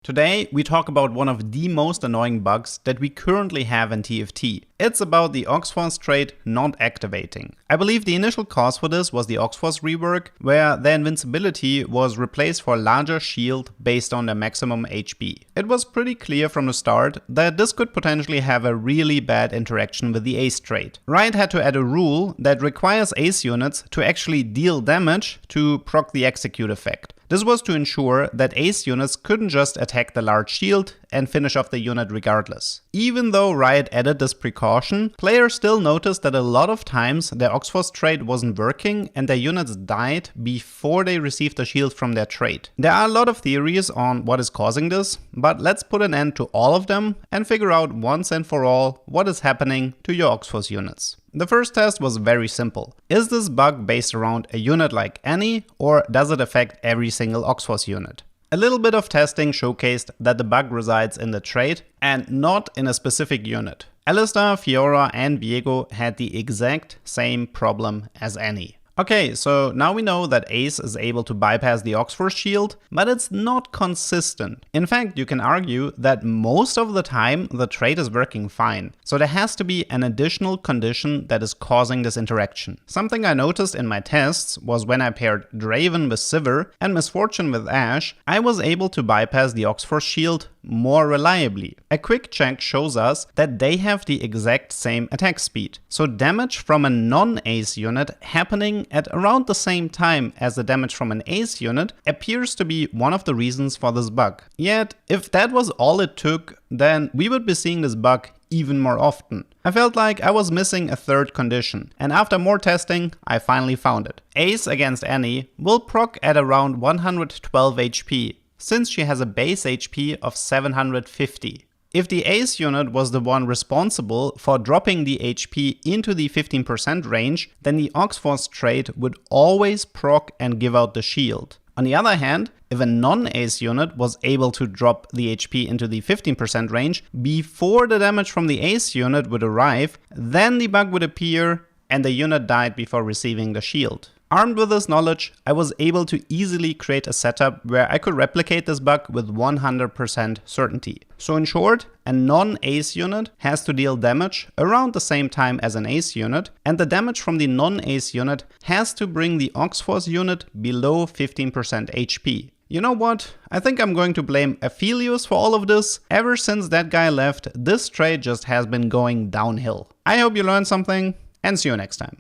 Today, we talk about one of the most annoying bugs that we currently have in TFT. It's about the Ox-Force trait not activating. I believe the initial cause for this was the Ox-Force rework, where their invincibility was replaced for a larger shield based on their maximum HP. It was pretty clear from the start that this could potentially have a really bad interaction with the Ace trait. Riot had to add a rule that requires Ace units to actually deal damage to proc the execute effect. This was to ensure that Ace units couldn't just attack the large shield and finish off the unit regardless. Even though Riot added this precaution, players still noticed that a lot of times their Ox-Force trait wasn't working and their units died before they received the shield from their trait. There are a lot of theories on what is causing this, but let's put an end to all of them and figure out once and for all what is happening to your Ox-Force units. The first test was very simple. Is this bug based around a unit like Annie, or does it affect every single Ox-Force unit? A little bit of testing showcased that the bug resides in the trait and not in a specific unit. Alistar, Fiora and Viego had the exact same problem as Annie. Okay, so now we know that Ace is able to bypass the Ox-Force shield, but it's not consistent. In fact, you can argue that most of the time the trait is working fine, so there has to be an additional condition that is causing this interaction. Something I noticed in my tests was when I paired Draven with Sivir and Misfortune with Ashe, I was able to bypass the Ox-Force shield more reliably. A quick check shows us that they have the exact same attack speed, so damage from a non-Ace unit happening at around the same time as the damage from an Ace unit appears to be one of the reasons for this bug. Yet, if that was all it took, then we would be seeing this bug even more often. I felt like I was missing a third condition, and after more testing, I finally found it. Ace against Annie will proc at around 112 HP, since she has a base HP of 750. If the Ace unit was the one responsible for dropping the HP into the 15% range, then the Ox-Force trait would always proc and give out the shield. On the other hand, if a non-Ace unit was able to drop the HP into the 15% range before the damage from the Ace unit would arrive, then the bug would appear and the unit died before receiving the shield. Armed with this knowledge, I was able to easily create a setup where I could replicate this bug with 100% certainty. So in short, a non-Ace unit has to deal damage around the same time as an Ace unit, and the damage from the non-Ace unit has to bring the Ox-Force unit below 15% HP. You know what? I think I'm going to blame Aphelios for all of this. Ever since that guy left, this trait just has been going downhill. I hope you learned something, and see you next time.